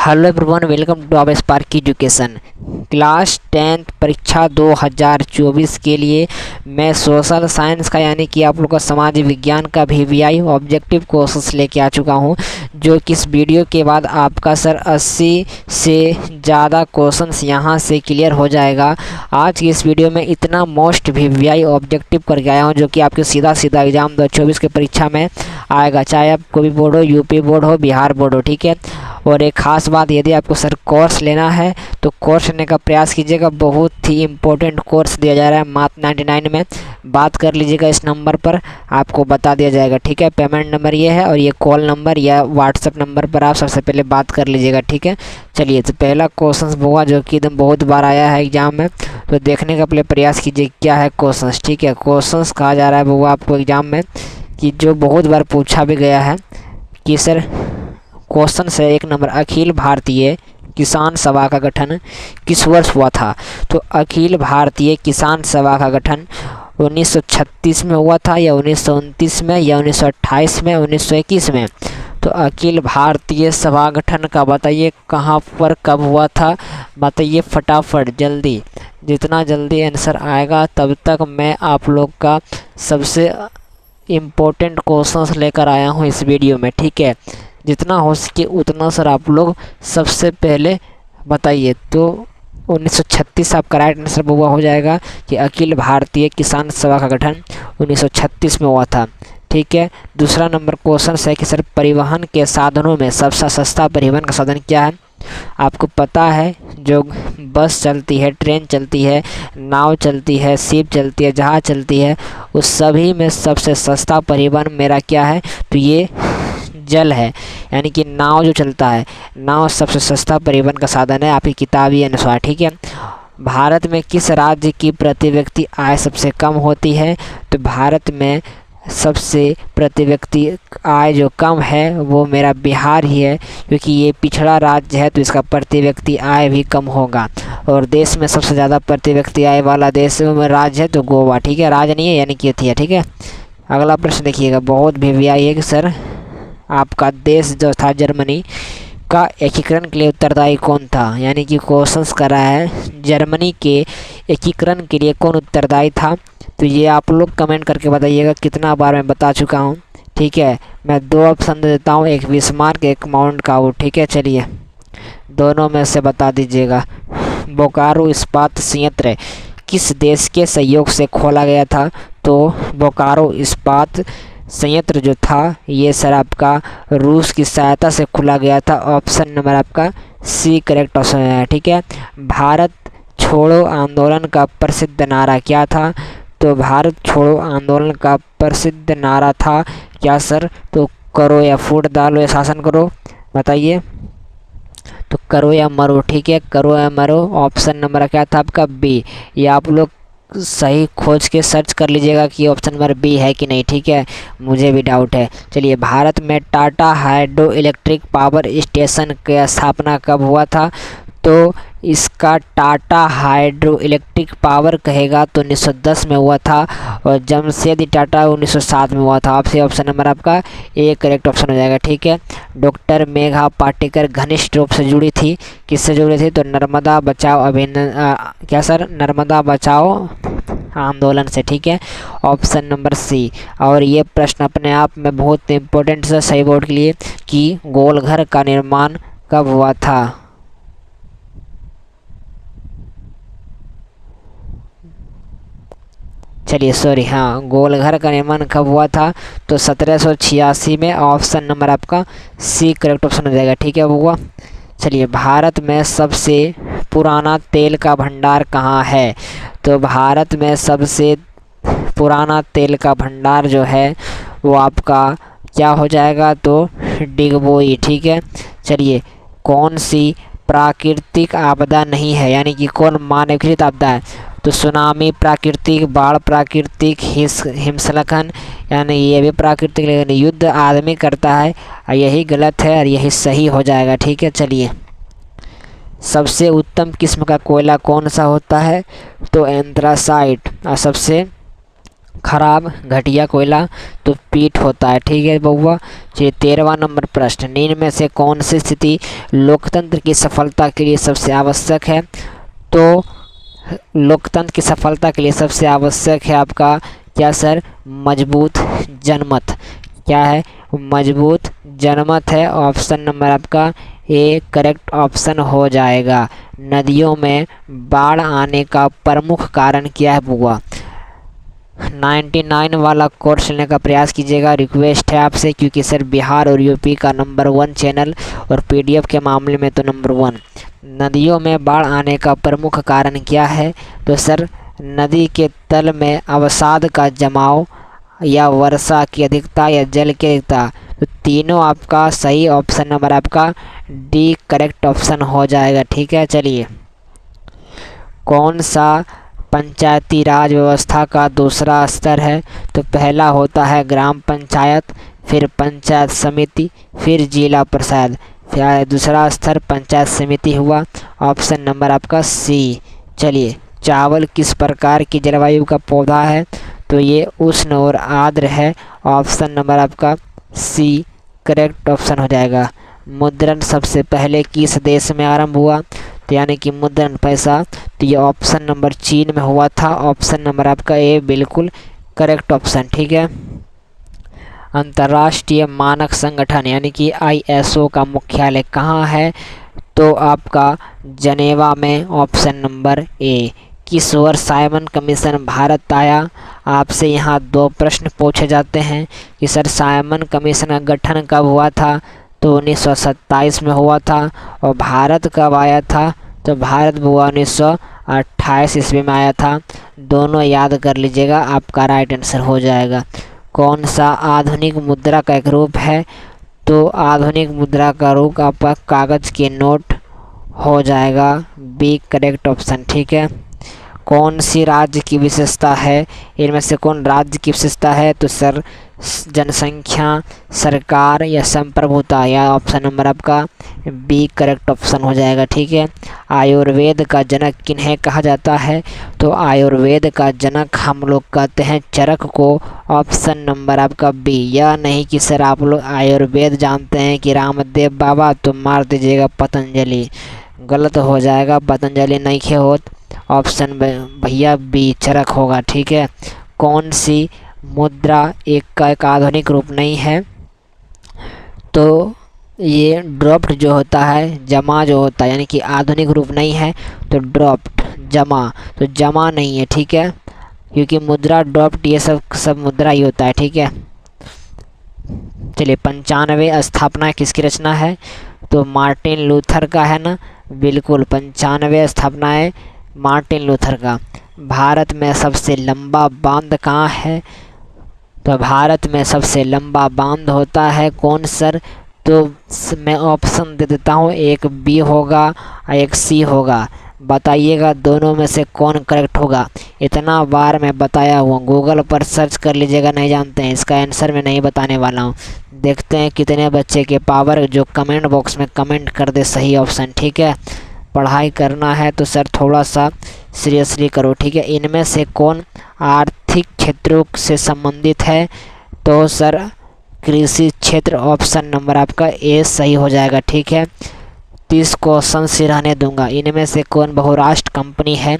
Hello everyone, welcome to our Spark Education. Class 10th परीक्षा 2024 के लिए मैं सोशल साइंस का यानी कि आप लोग का समाज विज्ञान का वीवीआई ऑब्जेक्टिव क्वेश्चंस लेके आ चुका हूं, जो कि इस वीडियो के बाद आपका सर 80 से ज़्यादा क्वेश्चंस यहां से क्लियर हो जाएगा। आज की इस वीडियो में इतना मोस्ट वीवीआई ऑब्जेक्टिव करके आया हूँ जो कि आपके सीधा एग्ज़ाम 2024 की परीक्षा में आएगा, चाहे आप कोई भी बोर्ड हो, यूपी बोर्ड हो, बिहार बोर्ड हो, ठीक है। और एक ख़ास बात, यदि आपको सर कोर्स लेना है तो कोर्स लेने का प्रयास कीजिएगा। बहुत ही इम्पोर्टेंट कोर्स दिया जा रहा है मात्र 99 में। बात कर लीजिएगा, इस नंबर पर आपको बता दिया जाएगा, ठीक है। पेमेंट नंबर ये है और ये कॉल नंबर या व्हाट्सएप नंबर पर आप सबसे पहले बात कर लीजिएगा, ठीक है। चलिए, तो पहला क्वेश्चन हुआ जो कि एकदम बहुत बार आया है एग्जाम में, तो देखने का पहले प्रयास कीजिए क्या है क्वेश्चन, ठीक है। क्वेश्चन कहा जा रहा है वो आपको एग्जाम में कि जो बहुत बार पूछा भी गया है कि सर क्वेश्चन से 1 नंबर, अखिल भारतीय किसान सभा का गठन किस वर्ष हुआ था? तो अखिल भारतीय किसान सभा का गठन 1936 में हुआ था, या 1929 में, या 1928 में, 1921 में? तो अखिल भारतीय सभा गठन का बताइए कहाँ पर, कब हुआ था, बताइए फटाफट जल्दी। जितना जल्दी आंसर आएगा तब तक मैं आप लोग का सबसे इम्पोर्टेंट क्वेश्चंस लेकर आया हूँ इस वीडियो में, ठीक है। जितना हो सके उतना सर आप लोग सबसे पहले बताइए। तो 1936 आपका राइट आंसर हुआ हो जाएगा कि अखिल भारतीय किसान सभा का गठन 1936 में हुआ था, ठीक है। दूसरा नंबर क्वेश्चन है कि सर परिवहन के साधनों में सबसे सस्ता परिवहन का साधन क्या है? आपको पता है जो बस चलती है, ट्रेन चलती है, नाव चलती है, शिप चलती है, जहाज़ चलती है, उस सभी में सबसे सस्ता परिवहन मेरा क्या है? तो ये जल है, यानी कि नाव जो चलता है, नाव सबसे सस्ता परिवहन का साधन है आपकी किताबी अनुसार, ठीक है। भारत में किस राज्य की प्रति व्यक्ति आय सबसे कम होती है? तो भारत में सबसे प्रति व्यक्ति आय जो कम है वो मेरा बिहार ही है, क्योंकि ये पिछड़ा राज्य है तो इसका प्रति व्यक्ति आय भी कम होगा। और देश में सबसे ज़्यादा प्रति व्यक्ति आय वाला देश में राज्य है तो गोवा, ठीक है। राज्य नहीं है, यानी कि थी, ठीक है। अगला प्रश्न देखिएगा, बहुत वीवीआई है कि सर आपका देश जो था जर्मनी का एकीकरण के लिए उत्तरदायी कौन था? यानी कि क्वेश्चंस कर रहा है जर्मनी के एकीकरण के लिए कौन उत्तरदायी था? तो ये आप लोग कमेंट करके बताइएगा, कितना बार मैं बता चुका हूँ, ठीक है। मैं 2 ऑप्शन देता हूँ, एक बिस्मार्क, एक माउंट काबू, ठीक है। चलिए दोनों में से बता दीजिएगा। बोकारो इस्पात संयंत्र किस देश के सहयोग से खोला गया था? तो बोकारो इस्पात संयंत्र जो था ये सर आपका रूस की सहायता से खोला गया था। ऑप्शन नंबर आपका सी करेक्ट ऑप्शन है, ठीक है। भारत छोड़ो आंदोलन का प्रसिद्ध नारा क्या था? तो भारत छोड़ो आंदोलन का प्रसिद्ध नारा था क्या सर? तो करो या फूट डालो या शासन करो, बताइए। तो करो या मरो, ठीक है, करो या मरो। ऑप्शन नंबर क्या था आपका बी। ये आप लोग सही खोज के सर्च कर लीजिएगा कि ऑप्शन नंबर बी है कि नहीं, ठीक है, मुझे भी डाउट है। चलिए, भारत में Tata hydro electric power station की स्थापना कब हुआ था? तो इसका टाटा हाइड्रो इलेक्ट्रिक पावर कहेगा तो 1910 में हुआ था, और जमशेदी टाटा 1907 में हुआ था। आपसे ऑप्शन नंबर आपका ए करेक्ट ऑप्शन हो जाएगा, ठीक है। डॉक्टर मेघा पाटेकर घनिष्ठ रूप से जुड़ी थी, किससे जुड़ी थी? तो नर्मदा बचाओ क्या सर? नर्मदा बचाओ आंदोलन से, ठीक है। Option number C. और ये प्रश्न अपने आप में बहुत इंपॉर्टेंट है सही बोर्ड के लिए कि गोलघर का निर्माण कब हुआ था? चलिए सॉरी, हाँ, गोलघर का निर्माण कब हुआ था? तो 1786 में। ऑप्शन नंबर आपका सी करेक्ट ऑप्शन हो जाएगा, ठीक है हुआ। चलिए, भारत में सबसे पुराना तेल का भंडार कहाँ है? तो भारत में सबसे पुराना तेल का भंडार जो है वो आपका क्या हो जाएगा? तो डिगबोई, ठीक है। चलिए, कौन सी प्राकृतिक आपदा नहीं है, यानी कि कौन मानवकृत आपदा है? तो सुनामी प्राकृतिक, बाढ़ प्राकृतिक, हिमस्खलन, यानी ये भी प्राकृतिक, लेकिन युद्ध आदमी करता है, और यही गलत है और यही सही हो जाएगा, ठीक है। चलिए, सबसे उत्तम किस्म का कोयला कौन सा होता है? तो एंथ्रासाइट। और सबसे खराब घटिया कोयला तो पीट होता है। ठीक है बउआ। चलिए 13वां नंबर प्रश्न, निम्न में से कौन सी स्थिति लोकतंत्र की सफलता के लिए सबसे आवश्यक है? तो लोकतंत्र की सफलता के लिए सबसे आवश्यक है आपका क्या सर? मजबूत जनमत। क्या है? मजबूत जनमत है। ऑप्शन नंबर आपका ए करेक्ट ऑप्शन हो जाएगा। नदियों में बाढ़ आने का प्रमुख कारण क्या है बुआ? 99 वाला कोर्स लेने का प्रयास कीजिएगा, रिक्वेस्ट है आपसे, क्योंकि सर बिहार और यूपी का नंबर 1 चैनल और पीडीएफ के मामले में तो नंबर 1। नदियों में बाढ़ आने का प्रमुख कारण क्या है? तो सर नदी के तल में अवसाद का जमाव या वर्षा की अधिकता या जल की अधिकता। तो तीनों आपका सही। ऑप्शन नंबर आपका डी करेक्ट ऑप्शन हो जाएगा। ठीक है। चलिए, कौन सा पंचायती राज व्यवस्था का दूसरा स्तर है? तो पहला होता है ग्राम पंचायत, फिर पंचायत समिति, फिर जिला परिषद, फिर दूसरा स्तर पंचायत समिति हुआ। ऑप्शन नंबर आपका सी। चलिए, चावल किस प्रकार की जलवायु का पौधा है? तो ये उष्ण और आर्द्र है। ऑप्शन नंबर आपका सी करेक्ट ऑप्शन हो जाएगा। मुद्रण सबसे पहले किस देश में आरंभ हुआ? तो यानी कि मुद्रण पैसा, तो ये ऑप्शन नंबर चीन में हुआ था। ऑप्शन नंबर आपका ए बिल्कुल करेक्ट ऑप्शन। ठीक है। अंतर्राष्ट्रीय मानक संगठन यानी कि आईएसओ का मुख्यालय कहाँ है? तो आपका जनेवा में। Option number A. किस वर्ष साइमन कमीशन भारत आया? आपसे यहाँ 2 प्रश्न पूछे जाते हैं कि सर साइमन कमीशन का गठन कब हुआ था? तो 1927 में हुआ था। और भारत कब आया था? तो भारत बुआ 1928 ईस्वी में आया था। दोनों याद कर लीजिएगा, आपका राइट आंसर हो जाएगा। कौन सा आधुनिक मुद्रा का एक रूप है? तो आधुनिक मुद्रा का रूप आपका कागज के नोट हो जाएगा। B correct option. ठीक है। कौन सी राज्य की विशेषता है? इनमें से कौन राज्य की विशेषता है? तो सर जनसंख्या, सरकार या संप्रभुता, या ऑप्शन नंबर आपका बी करेक्ट ऑप्शन हो जाएगा। ठीक है। आयुर्वेद का जनक किन्हें कहा जाता है? तो आयुर्वेद का जनक हम लोग कहते हैं चरक को। ऑप्शन नंबर आपका बी। या नहीं कि सर आप लोग आयुर्वेद जानते हैं कि रामदेव बाबा, तो मार दीजिएगा पतंजलि। गलत हो जाएगा, पतंजलि नहीं खे होत। ऑप्शन भैया बी चरक होगा। ठीक है। कौन सी मुद्रा एक आधुनिक रूप नहीं है? तो ये ड्रॉप्ड जो होता है, जमा जो होता है, यानी कि आधुनिक रूप नहीं है। तो ड्रॉप्ड, जमा, तो जमा नहीं है। ठीक है। क्योंकि मुद्रा ड्रॉप्ड ये सब मुद्रा ही होता है। ठीक है। चलिए, 95 स्थापना किसकी रचना है? तो मार्टिन लूथर का है ना। बिल्कुल, 95 स्थापना है मार्टिन लूथर का। भारत में सबसे लंबा बांध कहाँ है? तो भारत में सबसे लंबा बांध होता है कौन सर? तो मैं ऑप्शन दे देता हूँ, एक बी होगा और एक सी होगा। बताइएगा दोनों में से कौन करेक्ट होगा। इतना बार मैं बताया हुआ, गूगल पर सर्च कर लीजिएगा, नहीं जानते हैं इसका आंसर मैं नहीं बताने वाला हूँ। देखते हैं कितने बच्चे के पावर जो कमेंट बॉक्स में कमेंट कर दे सही ऑप्शन। ठीक है। पढ़ाई करना है तो सर थोड़ा सा सीरियसली करो। ठीक है। इनमें से कौन आर्थिक क्षेत्रों से संबंधित है? तो सर कृषि क्षेत्र। ऑप्शन नंबर आपका ए सही हो जाएगा। ठीक है। 30 क्वेश्चन से रहने दूंगा। इनमें से कौन बहुराष्ट्र कंपनी है?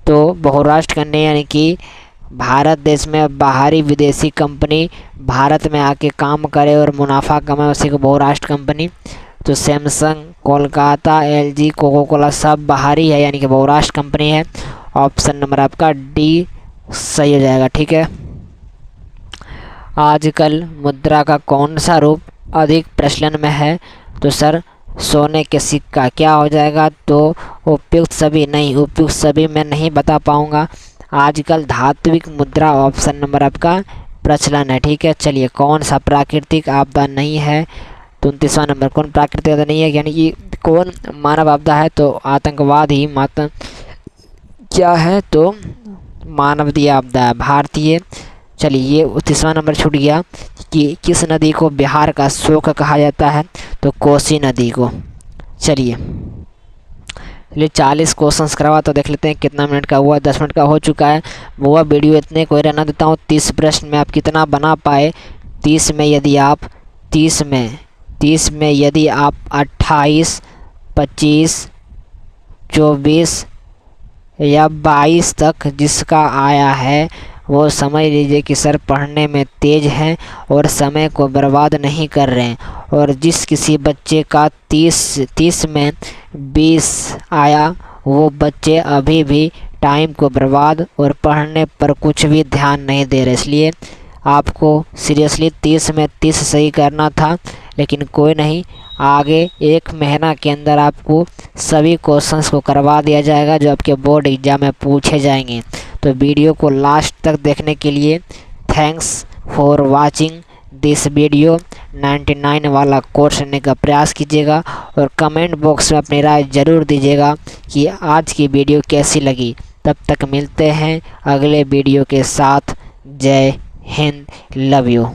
तो बहुराष्ट्र कंपनी यानी कि भारत देश में बाहरी विदेशी कंपनी भारत में आके काम करे और मुनाफा कमाए, उसी को बहुराष्ट्र कंपनी। तो Samsung, Kolkata, LG, Coca Cola सब बाहरी है, यानी कि बहुराष्ट्र कंपनी है। ऑप्शन नंबर आपका डी सही हो जाएगा। ठीक है। आजकल मुद्रा का कौन सा रूप अधिक प्रचलन में है? तो सर सोने के सिक्का। क्या हो जाएगा? तो उपयुक्त सभी नहीं, उपयुक्त सभी मैं नहीं बता पाऊँगा। आजकल धात्विक मुद्रा ऑप्शन नंबर आपका प्रचलन है। ठीक है। चलिए, कौन सा प्राकृतिक आपदा नहीं है? तो 29वां नंबर, कौन प्राकृतिक आपदा नहीं है यानी कि कौन मानव आपदा है? तो आतंकवाद ही माता क्या है? तो मानवीय आपदा है, भारतीय। चलिए, ये 30वां नंबर छूट गया कि किस नदी को बिहार का शोक कहा जाता है? तो कोसी नदी को। चलिए, चलिए 40 क्वेश्चंस करवा तो देख लेते हैं कितना मिनट का हुआ। 10 मिनट का हो चुका है। वो वीडियो इतने को ही रहना देता हूँ। 30 प्रश्न में आप कितना बना पाए। 30 में यदि आप 28, 25, 24 या 22 तक जिसका आया है वो समझ लीजिए कि सर पढ़ने में तेज़ हैं और समय को बर्बाद नहीं कर रहे हैं। और जिस किसी बच्चे का 30 में 20 आया वो बच्चे अभी भी टाइम को बर्बाद और पढ़ने पर कुछ भी ध्यान नहीं दे रहे। इसलिए आपको सीरियसली 30 में 30 सही करना था, लेकिन कोई नहीं, आगे 1 महीना के अंदर आपको सभी क्वेश्चंस को करवा दिया जाएगा जो आपके बोर्ड एग्ज़ाम में पूछे जाएंगे। तो वीडियो को लास्ट तक देखने के लिए thanks for watching this video. 99 वाला कोर्स लेने का प्रयास कीजिएगा और कमेंट बॉक्स में अपनी राय ज़रूर दीजिएगा कि आज की वीडियो कैसी लगी। तब तक मिलते हैं अगले वीडियो के साथ। जय हिंद, लव यू।